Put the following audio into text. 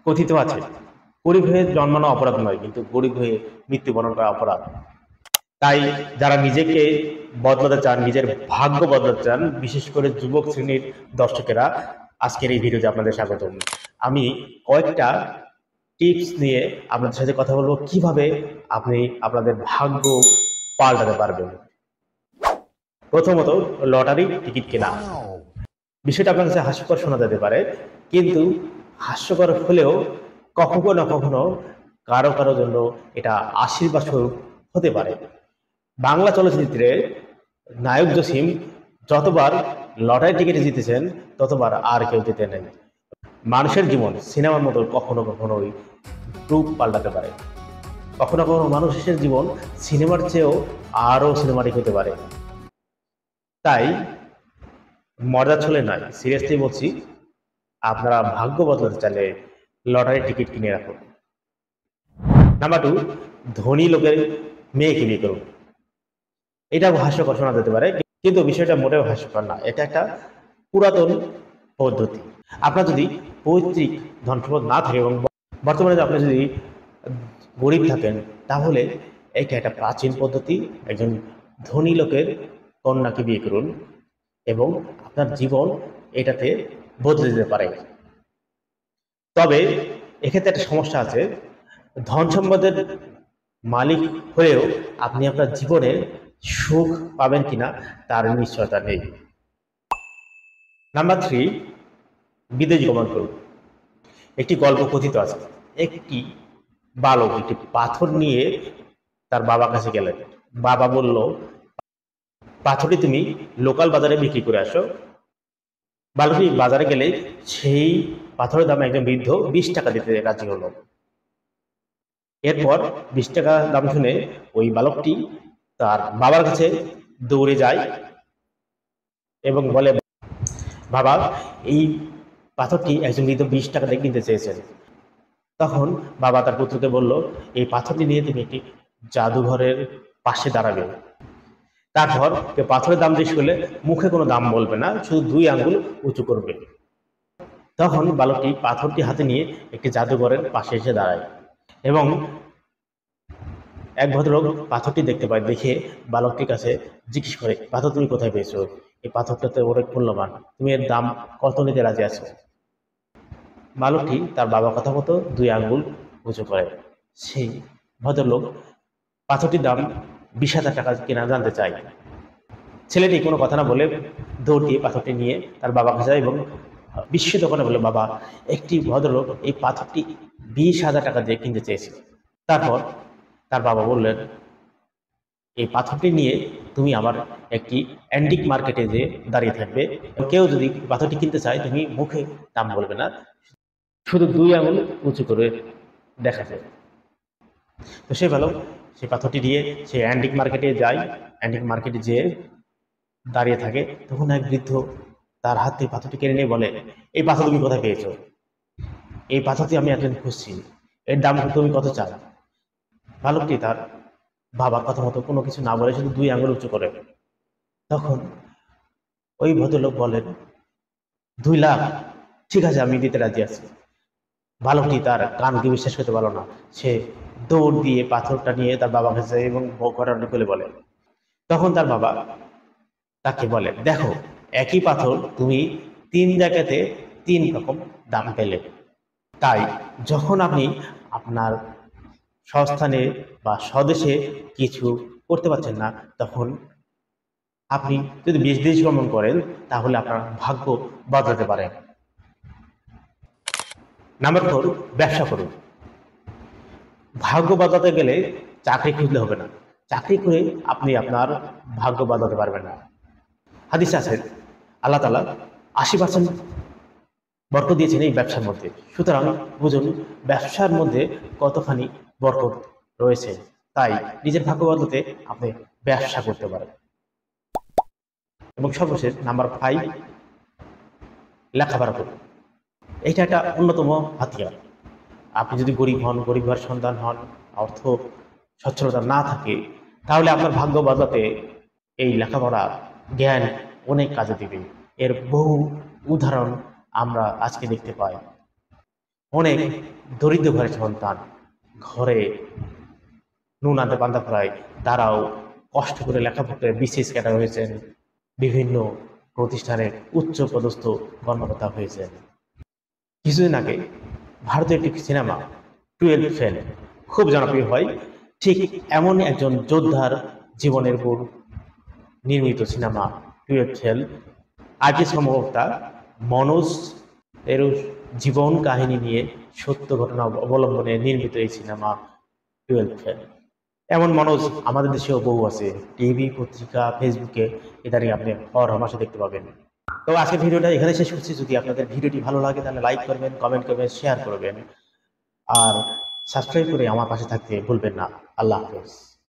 কথিত আছে, গরিব হয়ে জন্মানো অপরাধ নয়, কিন্তু গরিব হয়ে মৃত্যুবরণ করা অপরাধ। তাই যারা নিজেকে বদলাতে চান, নিজের ভাগ্য বদলাতে চান, বিশেষ করে যুবক শ্রেণীর দর্শকেরা, আজকের এই ভিডিওতে আপনাদের স্বাগতম। আমি কয়েকটা টিপস নিয়ে আপনাদের সাথে কথা বলবো, কিভাবে আপনি আপনাদের ভাগ্য পাল্টাতে পারবেন। প্রথমত, লটারি টিকিট কেনা। বিষয়টা আপনার কাছে হাস্যকর শোনা যেতে পারে, কিন্তু হাস্যকর হলেও কখনো না কখনো কারো কারো জন্য এটা আশীর্বাদ স্বরূপ হতে পারে। বাংলা চলচ্চিত্রে নায়ক জসিম যতবার লটারি টিকিটে জিতেছেন, ততবার আর কেউ জিতে নেন। মানুষের জীবন সিনেমার মতো কখনো কখনোই রূপ পাল্টাতে পারে। কখনো কখনো মানুষের জীবন সিনেমার চেয়েও আরো সিনেমাটিক হতে পারে। তাই মজা ছলে নয়, সিরিয়াসলি বলছি, আপনারা ভাগ্য বদলাতে চাইলে লটারি টিকিট কিনে রাখুন। নাম্বার 2, ধনী লোকের মেয়েকে বিয়ে করুন। এটা হাস্যকর শোনা যেতে পারে, কিন্তু বিষয়টা মোটেও হাস্যকর না। এটা একটা পুরাতন পদ্ধতি। আপনার যদি পৈতৃক ধন সম্পদ না থাকে এবং বর্তমানে আপনি যদি গরিব থাকেন, তাহলে এটা একটা প্রাচীন পদ্ধতি। একজন ধনী লোকের কন্যাকে বিয়ে করুন এবং আপনার জীবন এটাতে বদলে যেতে পারে। তবে এক্ষেত্রে একটা সমস্যা আছে, ধন সম্পদের মালিক হয়েও আপনি আপনার জীবনে সুখ পাবেন কিনা তার নিশ্চয়তা নেই। নাম্বার 3, বিদেশ গমন করুন। একটি গল্প কথিত আছে, একটি বালক একটি পাথর নিয়ে তার বাবার কাছে গেলেন। বাবা বলল, পাথরটি তুমি লোকাল বাজারে বিক্রি করে আসো। বালকটি বাজারে গেলে সেই পাথরের দামে একজন বৃদ্ধ 20 টাকা দিতে রাজি হলো। এরপর 20 টাকা দাম শুনে ওই বালকটি তার বাবার কাছে দৌড়ে যায় এবং বলে, বাবা, এই পাথরটি একজন বৃদ্ধ 20 টাকা দিয়ে কিনতে চেয়েছেন। তখন বাবা তার পুত্রকে বলল, এই পাথরটি নিয়ে তুমি একটি জাদুঘরের পাশে দাঁড়াবে। তারপর পাথরের দাম জিজ্ঞেস করলে মুখে কোনো দাম বলবে না, শুধু 2 আঙ্গুল উঁচু করবে। তখন বালকটি পাথরটি হাতে নিয়ে একটি জাদুঘরের পাশে এসে দাঁড়ায় এবং এক ভদ্রলোক পাথরটি দেখতে পায়। দেখে বালকটির কাছে জিজ্ঞেস করে, পাথর তুমি কোথায় পেয়েছো? এই পাথরটা তো অনেক মূল্যবান, তুমি এর দাম কত নিতে রাজি আছো? বালকটি তার বাবার কথা মতো 2 আঙ্গুল উঁচু করে। সেই ভদ্রলোক পাথরটির দাম 20,000 টাকা কেনা জানতে চায়। ছেলেটি কোনো কথা না বলে দৌড় দিয়ে পাথরটি নিয়ে তার বাবার কাছে যায় এবং বিস্মিত করে বলে, বাবা, একটি ভদ্রলোক এই পাথরটি 20,000 টাকা দিয়ে কিনতে চেয়েছিল। তারপর তার বাবা বললেন, এই পাথরটি নিয়ে তুমি আমার একটি অ্যান্টিক মার্কেটে যে দাঁড়িয়ে থাকবে, কেউ যদি পাথরটি কিনতে চায় তুমি মুখে দাম বলবে না, শুধু 2 আঙুল উঁচু করে দেখাবে। তো সে ভালো, সেই পাথরটি দিয়ে সে অ্যান্টিক মার্কেটে যায়। অ্যান্টিক মার্কেটে যেয়ে দাঁড়িয়ে থাকে। তখন এক বৃদ্ধ তার হাত থেকে পাথরটি কেড়ে নিয়ে বলে, এই পাথর তুমি কোথায় পেয়েছো? এই পাথরটি আমি একজন খুঁজছি, এর দাম তুমি কত চাও? বালকটি তার বাবার কথা মতো কোনো কিছু না বলে শুধু 2 আঙুল উঁচু করে। তখন ওই ভদ্রলোক বলেন, 2 লাখ, ঠিক আছে, আমি দিতে রাজি আছি। বালকটি তার কানকে বিশ্বাস করতে পারল না। সে দৌড় দিয়ে পাথরটা নিয়ে তার বাবার কাছে যায় এবং ঘটনাটি খুলে বলে। তখন তার বাবা তাকে বলে, দেখো, একই পাথর তুমি 3 জায়গাতে 3 রকম দাম পেলে। তাই যখন আপনি আপনার স্বস্থানে বা স্বদেশে কিছু করতে পারছেন না, তখন আপনি যদি বিদেশ ভ্রমণ করেন, তাহলে আপনার ভাগ্য বদলাতে পারে। নাম্বার 4, ব্যবসা করুন। ভাগ্য বদলাতে গেলে চাকরি খুঁজলে হবে না। চাকরি করে আপনি আপনার ভাগ্য বদলাতে পারবেন না। হাদিস আছে, আল্লাহ তাআলা 80% বরকত দিয়েছেন এই ব্যবসার মধ্যে। সুতরাং বুঝুন ব্যবসার মধ্যে কতখানি বরকত রয়েছে। তাই নিজের ভাগ্য বদলাতে আপনি ব্যবসা করতে পারেন। এবং সর্বশেষ নাম্বার 5, লেখাপড়া করুন। এটা একটা অন্যতম হাতিয়ার। আপনি যদি গরিব হন, গরিব ঘরের সন্তান হন, অর্থ সচ্ছলতা না থাকে, তাহলে আপনার ভাগ্য বদলাতে এই লেখাপড়া, জ্ঞান অনেক কাজে দিবে। এর বহু উদাহরণ আমরা আজকে দেখতে পাই। অনেক দরিদ্র ঘরের সন্তান, ঘরে নুন আনতে পান্তা ফ্রাই, তারাও কষ্ট করে লেখাপড়া বিসিএস ক্যাডার হয়েছেন, বিভিন্ন প্রতিষ্ঠানের উচ্চ পদস্থ কর্মকর্তা হয়েছেন। কিছুদিন আগে ভারতের একটি সিনেমা 12 ফেল খুব জনপ্রিয় হয়। ঠিক এমন একজন যোদ্ধার জীবনের উপর নির্মিত সিনেমা 12 ফেল, আর্টিস্ট কর্মকর্তা মনোজ এর জীবন কাহিনী নিয়ে সত্য ঘটনা অবলম্বনে নির্মিত এই সিনেমা 12 ফেল। এমন মনোজ আমাদের দেশেও বহু আছে, টিভি, পত্রিকা, ফেসবুকে ইত্যাদি আপনি হরহামেশা দেখতে পাবেন। তো আজকের ভিডিওটা এখানে শেষ করছি। যদি আপনাদের ভিডিওটি ভালো লাগে তাহলে লাইক করবেন, কমেন্ট করবেন, শেয়ার করবেন, আর সাবস্ক্রাইব করে আমার পাশে থাকতে ভুলবেন না। আল্লাহ হাফেজ।